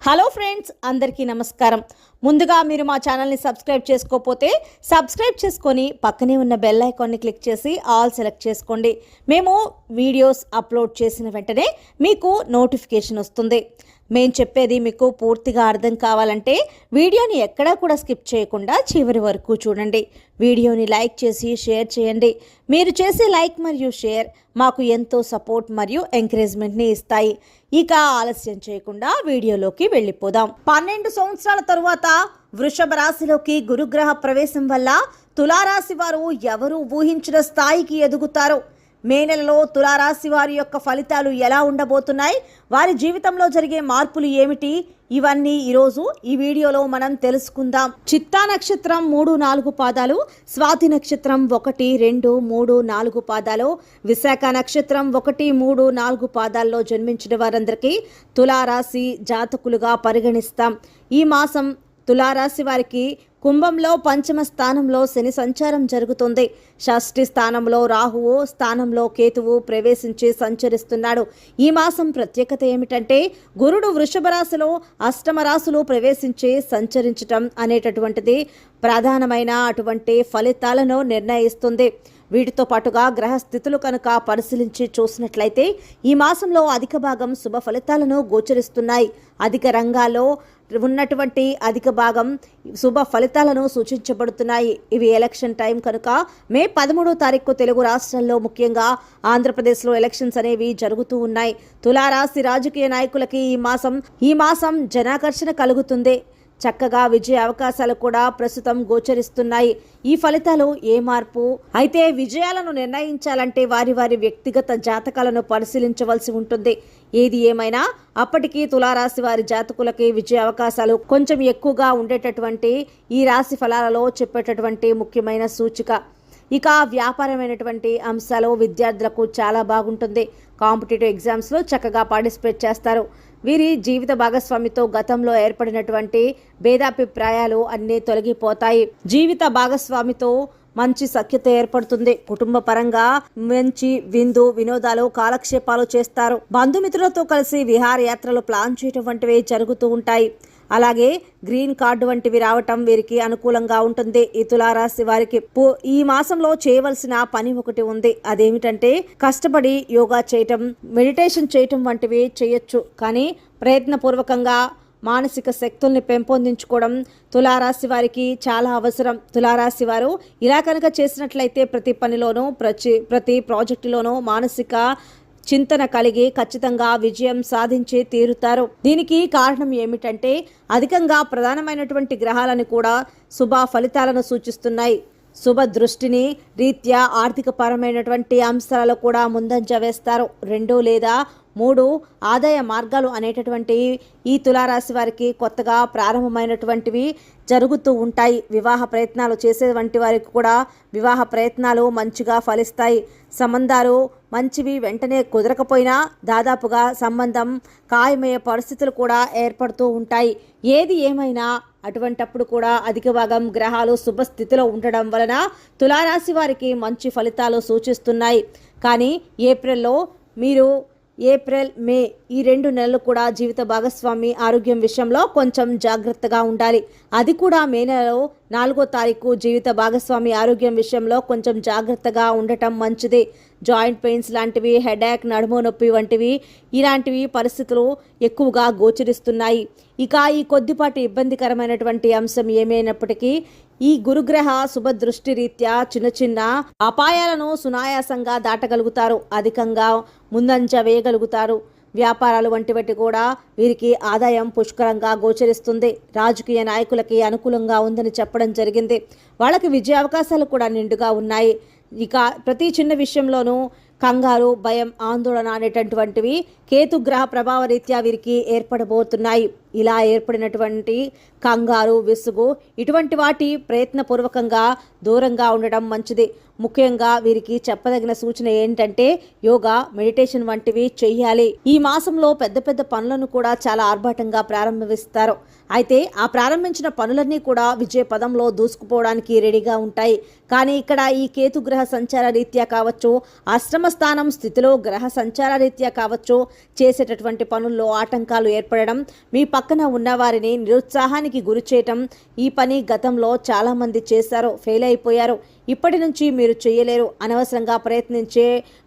Hello friends, అందరికీ నమస్కారం. ముందుగా మీరు మా ఛానల్ని సబ్స్క్రైబ్ చేసుకోకపోతే సబ్స్క్రైబ్ చేసుకొని పక్కనే ఉన్న బెల్ ఐకాన్ని క్లిక్ చేసి ఆల్ సెలెక్ట్ చేసుకోండి. మేము వీడియోస్ అప్లోడ్ చేసిన వెంటనే మీకు నోటిఫికేషన్ వస్తుంది. మేము చెప్పేది మీకు పూర్తిగా అర్థం కావాలంటే వీడియోని ఎక్కడా కూడా స్కిప్ చేయకుండా చివరి వరకు చూడండి. వీడియోని లైక్ చేసి షేర్ చేయండి. మీరు చేసే లైక్ మరియు షేర్ మాకు ఎంతో సపోర్ట్ మరియు ఎంకరేజ్మెంట్ని ఇస్తాయి. ఇక ఆలస్యం చేయకుండా వీడియోలోకి వెళ్ళిపోదాం. 12 సంవత్సరాల తరువాత వృషభ రాశిలోకి గురుగ్రహ ప్రవేశం వల్ల తులారాశి వారు ఎవరు ఊహించిన స్థాయికి ఎదుగుతారు. మే నెలలో తులారాశి వారి యొక్క ఫలితాలు ఎలా ఉండబోతున్నాయి, వారి జీవితంలో జరిగే మార్పులు ఏమిటి, ఇవన్నీ ఈరోజు ఈ వీడియోలో మనం తెలుసుకుందాం. చిత్తా నక్షత్రం 3-4 పాదాలు, స్వాతి నక్షత్రం 1, 2, 3, 4 పాదాలు, విశాఖ నక్షత్రం 1, 3, 4 పాదాల్లో జన్మించిన వారందరికీ తులారాశి జాతకులుగా పరిగణిస్తాం. ఈ మాసం తులారాశి వారికి కుంభంలో పంచమ స్థానంలో శని సంచారం జరుగుతుంది. షష్ఠి స్థానంలో రాహువు, స్థానంలో కేతువు ప్రవేశించి సంచరిస్తున్నాడు. ఈ మాసం ప్రత్యేకత ఏమిటంటే గురుడు వృషభ రాశిలో అష్టమ రాశులు ప్రవేశించి సంచరించటం అనేటటువంటిది ప్రధానమైన అటువంటి ఫలితాలను నిర్ణయిస్తుంది. వీటితో పాటుగా గ్రహస్థితులు కనుక పరిశీలించి చూసినట్లయితే ఈ మాసంలో అధిక భాగం శుభ ఫలితాలను గోచరిస్తున్నాయి. అధిక రంగాల్లో ఉన్నటువంటి అధిక భాగం శుభ ఫలితాలను సూచించబడుతున్నాయి. ఇవి ఎలక్షన్ టైం కనుక మే 13వ తారీఖు తెలుగు రాష్ట్రాల్లో ముఖ్యంగా ఆంధ్రప్రదేశ్లో ఎలక్షన్స్ అనేవి జరుగుతూ ఉన్నాయి. తులారాశి రాజకీయ నాయకులకి ఈ మాసం జనాకర్షణ కలుగుతుంది. చక్కగా విజయ అవకాశాలు కూడా ప్రస్తుతం గోచరిస్తున్నాయి. ఈ ఫలితాలు ఏ మార్పు అయితే విజయాలను నిర్ణయించాలంటే వారి వారి వ్యక్తిగత జాతకాలను పరిశీలించవలసి ఉంటుంది. ఏది ఏమైనా అప్పటికీ తులారాశి వారి జాతకులకి విజయ అవకాశాలు కొంచెం ఎక్కువగా ఉండేటటువంటి ఈ రాశి ఫలాలలో చెప్పేటటువంటి ముఖ్యమైన సూచిక. ఇక వ్యాపారమైనటువంటి అంశాలు విద్యార్థులకు చాలా బాగుంటుంది. కాంపిటేటివ్ ఎగ్జామ్స్లో చక్కగా పార్టిసిపేట్ చేస్తారు. వీరి జీవిత భాగస్వామితో గతంలో ఏర్పడినటువంటి భేదాభిప్రాయాలు అన్నీ తొలగిపోతాయి. జీవిత భాగస్వామితో మంచి సఖ్యత ఏర్పడుతుంది. కుటుంబ పరంగా మంచి వినోదాలు, కాలక్షేపాలు చేస్తారు. బంధుమిత్రులతో కలిసి విహారయాత్రలు ప్లాన్ చేయటం వంటివి జరుగుతూ ఉంటాయి. అలాగే గ్రీన్ కార్డు వంటివి రావటం వీరికి అనుకూలంగా ఉంటుంది. ఈ తులారాశి వారికి ఈ మాసంలో చేయవలసిన పని ఒకటి ఉంది. అదేమిటంటే కష్టపడి యోగా చేయటం, మెడిటేషన్ చేయటం వంటివి చేయొచ్చు. కానీ ప్రయత్నపూర్వకంగా మానసిక శక్తుల్ని పెంపొందించుకోవడం తులారాశి వారికి చాలా అవసరం. తులారాశి వారు ఇలా కనుక చేసినట్లయితే ప్రతి పనిలోనూ ప్రతి ప్రాజెక్టులోనూ మానసిక చింతన కలిగి ఖచ్చితంగా విజయం సాధించి తీరుతారు. దీనికి కారణం ఏమిటంటే అధికంగా ప్రధానమైనటువంటి గ్రహాలను కూడా శుభ ఫలితాలను సూచిస్తున్నాయి. శుభ దృష్టిని రీత్యా ఆర్థిక పరమైనటువంటి అంశాలలో కూడా ముందంజ వేస్తారు. 2 లేదా 3 ఆదాయ మార్గాలు అనేటటువంటి ఈ తులారాశి వారికి కొత్తగా ప్రారంభమైనటువంటివి జరుగుతూ ఉంటాయి. వివాహ ప్రయత్నాలు చేసే వంటి వారికి కూడా వివాహ ప్రయత్నాలు మంచిగా ఫలిస్తాయి. సంబంధాలు మంచివి వెంటనే కుదరకపోయినా దాదాపుగా సంబంధం ఖాయమయ్యే పరిస్థితులు కూడా ఏర్పడుతూ ఉంటాయి. ఏది ఏమైనా అటువంటప్పుడు కూడా అధిక భాగం గ్రహాలు శుభస్థితిలో ఉండడం వలన తులారాశి వారికి మంచి ఫలితాలు సూచిస్తున్నాయి. కానీ ఏప్రిల్, మే ఈ 2 నెలలు కూడా జీవిత భాగస్వామి ఆరోగ్యం విషయంలో కొంచెం జాగ్రత్తగా ఉండాలి. అది కూడా మే నెలలో 4వ తారీఖు జీవిత భాగస్వామి ఆరోగ్యం విషయంలో కొంచెం జాగ్రత్తగా ఉండటం మంచిది. జాయింట్ పెయిన్స్ లాంటివి, హెడేక్, నడుము నొప్పి వంటివి ఇలాంటివి పరిస్థితులు ఎక్కువగా గోచరిస్తున్నాయి. ఇక ఈ కొద్దిపాటి ఇబ్బందికరమైనటువంటి అంశం ఏమైనప్పటికీ ఈ గురుగ్రహ శుభ దృష్టి రీత్యా చిన్న చిన్న అపాయాలను సునాయాసంగా దాటగలుగుతారు. అధికంగా ముందంజ వేయగలుగుతారు. వ్యాపారాలు వంటి కూడా వీరికి ఆదాయం పుష్కలంగా గోచరిస్తుంది. రాజకీయ నాయకులకి అనుకూలంగా ఉందని చెప్పడం జరిగింది. వాళ్ళకి విజయ అవకాశాలు కూడా నిండుగా ఉన్నాయి. ఇక ప్రతి చిన్న విషయంలోనూ కంగారు, భయం, ఆందోళన అనేటటువంటివి కేతుగ్రహ ప్రభావ రీత్యా వీరికి ఏర్పడబోతున్నాయి. ఇలా ఏర్పడినటువంటి కంగారు, విసుగు ఇటువంటి వాటి ప్రయత్నపూర్వకంగా దూరంగా ఉండడం మంచిది. ముఖ్యంగా వీరికి చెప్పదగిన సూచన ఏంటంటే యోగా, మెడిటేషన్ వంటివి చెయ్యాలి. ఈ మాసంలో పెద్ద పెద్ద పనులను కూడా చాలా ఆర్భాటంగా ప్రారంభిస్తారు. అయితే ఆ ప్రారంభించిన పనులన్నీ కూడా విజయ పదంలో దూసుకుపోవడానికి రెడీగా ఉంటాయి. కానీ ఇక్కడ ఈ కేతుగ్రహ సంచార రీత్యా కావచ్చు, అష్టమ స్థానం స్థితిలో గ్రహ సంచార రీత్యా కావచ్చు, చేసేటటువంటి పనుల్లో ఆటంకాలు ఏర్పడడం, మీ పక్క పక్కన ఉన్నవారిని నిరుత్సాహానికి గురి చేయటం, ఈ పని గతంలో చాలామంది చేశారు, ఫెయిల్ అయిపోయారు. ఇప్పటి నుంచి మీరు చేయలేరు. అనవసరంగా ప్రయత్నించే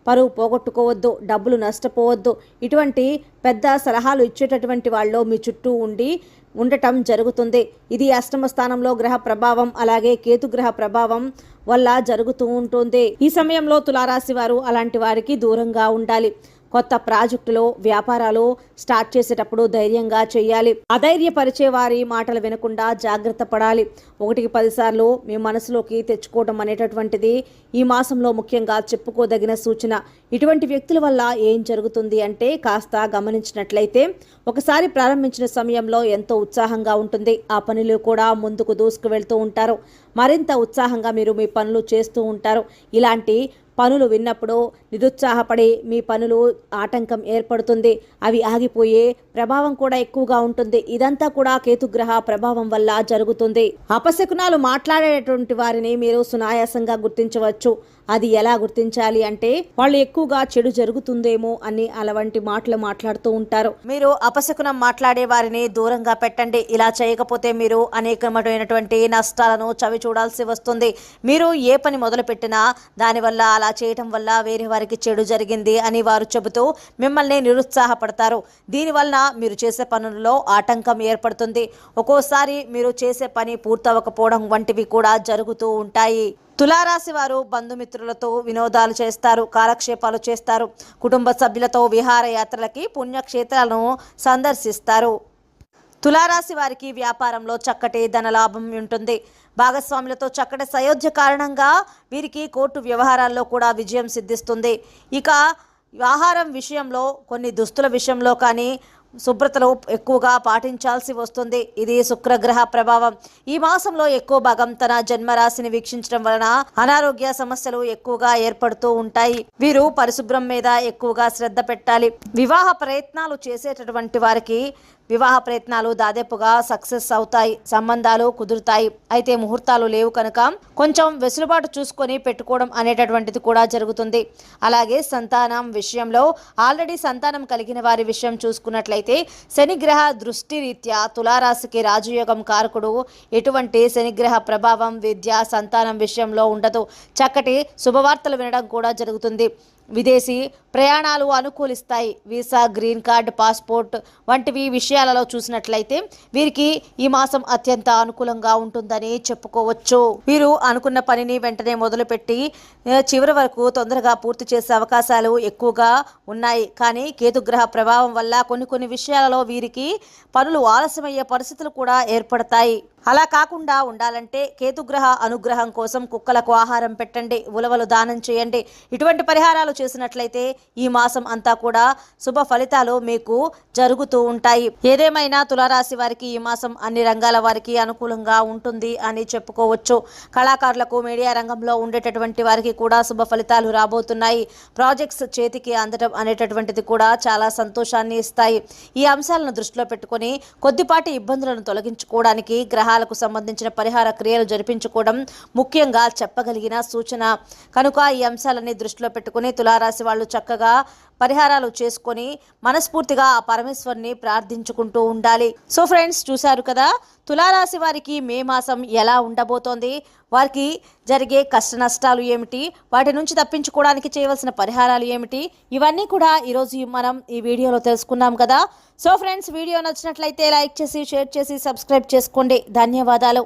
పరువు పోగొట్టుకోవద్దు, డబ్బులు నష్టపోవద్దు. ఇటువంటి పెద్ద సలహాలు ఇచ్చేటటువంటి వాళ్ళు మీ చుట్టూ ఉండటం జరుగుతుంది. ఇది అష్టమ స్థానంలో గ్రహ ప్రభావం, అలాగే కేతు గ్రహ ప్రభావం వల్ల జరుగుతూ ఉంటుంది. ఈ సమయంలో తులారాశి వారు అలాంటి వారికి దూరంగా ఉండాలి. కొత్త ప్రాజెక్టులో వ్యాపారాలు స్టార్ట్ చేసేటప్పుడు ధైర్యంగా చేయాలి. అధైర్యపరిచే వారి మాటలు వినకుండా జాగ్రత్త పడాలి. 1-10 సార్లు మీ మనసులోకి తెచ్చుకోవడం అనేటటువంటిది ఈ మాసంలో ముఖ్యంగా చెప్పుకోదగిన సూచన. ఇటువంటి వ్యక్తుల వల్ల ఏం జరుగుతుంది అంటే, కాస్త గమనించినట్లయితే ఒకసారి ప్రారంభించిన సమయంలో ఎంతో ఉత్సాహంగా ఉంటుంది. ఆ పనిలో కూడా ముందుకు దూసుకు వెళ్తూ ఉంటారు. మరింత ఉత్సాహంగా మీరు మీ పనులు చేస్తూ ఉంటారు. ఇలాంటి పనులు విన్నప్పుడు నిరుత్సాహపడి మీ పనులు ఆటంకం ఏర్పడుతుంది. అవి ఆగిపోయే ప్రభావం కూడా ఎక్కువగా ఉంటుంది. ఇదంతా కూడా కేతుగ్రహ ప్రభావం వల్ల జరుగుతుంది. అపశకునాలు మాట్లాడేటువంటి వారిని మీరు సునాయాసంగా గుర్తించవచ్చు. అది ఎలా గుర్తించాలి అంటే, వాళ్ళు ఎక్కువగా చెడు జరుగుతుందేమో అని అలాంటి మాటలు మాట్లాడుతూ ఉంటారు. మీరు అపశకునం మాట్లాడే వారిని దూరంగా పెట్టండి. ఇలా చేయకపోతే మీరు అనేకమైనటువంటి నష్టాలను చవి చూడాల్సి వస్తుంది. మీరు ఏ పని మొదలు పెట్టినా దానివల్ల, అలా చేయటం వల్ల వేరే వారికి చెడు జరిగింది అని వారు చెబుతూ మిమ్మల్ని నిరుత్సాహపడతారు. దీనివల్ల మీరు చేసే పనుల్లో ఆటంకం ఏర్పడుతుంది. ఒక్కోసారి మీరు చేసే పని పూర్తవకపోవడం వంటివి కూడా జరుగుతూ ఉంటాయి. తులారాశి వారు బంధుమిత్రులతో వినోదాలు చేస్తారు, కాలక్షేపాలు చేస్తారు. కుటుంబ సభ్యులతో విహారయాత్రలకి, పుణ్యక్షేత్రాలను సందర్శిస్తారు. తులారాశి వారికి వ్యాపారంలో చక్కటి ధనలాభం ఉంటుంది. భాగస్వాములతో చక్కటి సయోధ్య కారణంగా వీరికి కోర్టు వ్యవహారాల్లో కూడా విజయం సిద్ధిస్తుంది. ఇక ఆహారం విషయంలో, కొన్ని దుస్తుల విషయంలో కానీ శుభ్రతలో ఎక్కువగా పాటించాల్సి వస్తుంది. ఇది శుక్రగ్రహ ప్రభావం. ఈ మాసంలో ఎక్కువ భాగం తన జన్మరాశిని వీక్షించడం వలన అనారోగ్య సమస్యలు ఎక్కువగా ఏర్పడుతూ ఉంటాయి. వీరు పరిశుభ్రం మీద ఎక్కువగా శ్రద్ధ పెట్టాలి. వివాహ ప్రయత్నాలు చేసేటటువంటి వారికి వివాహ ప్రయత్నాలు దాదాపుగా సక్సెస్ అవుతాయి, సంబంధాలు కుదురుతాయి. అయితే ముహూర్తాలు లేవు కనుక కొంచెం వెసులుబాటు చూసుకొని పెట్టుకోవడం అనేటటువంటిది కూడా జరుగుతుంది. అలాగే సంతానం విషయంలో ఆల్రెడీ సంతానం కలిగిన వారి విషయం చూసుకున్నట్లయితే శనిగ్రహ దృష్టి రీత్యా తులారాశికి రాజయోగం కారకుడు. ఎటువంటి శనిగ్రహ ప్రభావం విద్య, సంతానం విషయంలో ఉండదు. చక్కటి శుభవార్తలు వినడం కూడా జరుగుతుంది. విదేశీ ప్రయాణాలు అనుకూలిస్తాయి. వీసా, గ్రీన్ కార్డ్, పాస్పోర్ట్ వంటివి విషయాలలో చూసినట్లయితే వీరికి ఈ మాసం అత్యంత అనుకూలంగా ఉంటుందని చెప్పుకోవచ్చు. వీరు అనుకున్న పనిని వెంటనే మొదలుపెట్టి చివరి వరకు తొందరగా పూర్తి చేసే అవకాశాలు ఎక్కువగా ఉన్నాయి. కానీ కేతుగ్రహ ప్రభావం వల్ల కొన్ని విషయాలలో వీరికి పనులు ఆలస్యమయ్యే పరిస్థితులు కూడా ఏర్పడతాయి. అలా కాకుండా ఉండాలంటే కేతుగ్రహ అనుగ్రహం కోసం కుక్కలకు ఆహారం పెట్టండి, ఉలవలు దానం చేయండి. ఇటువంటి పరిహారాలు చేసినట్లయితే ఈ మాసం అంతా కూడా శుభ ఫలితాలు మీకు జరుగుతూ ఉంటాయి. ఏదేమైనా తులారాశి వారికి ఈ మాసం అన్ని రంగాల వారికి అనుకూలంగా ఉంటుంది అని చెప్పుకోవచ్చు. కళాకారులకు, మీడియా రంగంలో ఉండేటటువంటి వారికి కూడా శుభ ఫలితాలు రాబోతున్నాయి. ప్రాజెక్ట్స్ చేతికి అందడం అనేటటువంటిది కూడా చాలా సంతోషాన్ని ఇస్తాయి. ఈ అంశాలను దృష్టిలో పెట్టుకొని కొద్దిపాటి ఇబ్బందులను తొలగించుకోవడానికి గ్రహాలకు సంబంధించిన పరిహార క్రియలు జరిపించుకోవడం ముఖ్యంగా చెప్పగలిగిన సూచన. కనుక ఈ అంశాలన్నీ దృష్టిలో పెట్టుకుని తులారాశి వాళ్ళు చక్కగా పరిహారాలు చేసుకొని మనస్ఫూర్తిగా ఆ పరమేశ్వరుని ప్రార్థించుకుంటూ ఉండాలి. సో ఫ్రెండ్స్, చూశారు కదా తులారాశి వారికి మే మాసం ఎలా ఉండబోతోంది, వారికి జరిగే కష్ట నష్టాలు ఏమిటి, వాటి నుంచి తప్పించుకోవడానికి చేయవలసిన పరిహారాలు ఏమిటి, ఇవన్నీ కూడా ఈరోజు మనం ఈ వీడియోలో తెలుసుకున్నాం కదా. సో ఫ్రెండ్స్, వీడియో నచ్చినట్లయితే లైక్ చేసి, షేర్ చేసి, సబ్స్క్రైబ్ చేసుకోండి. ధన్యవాదాలు.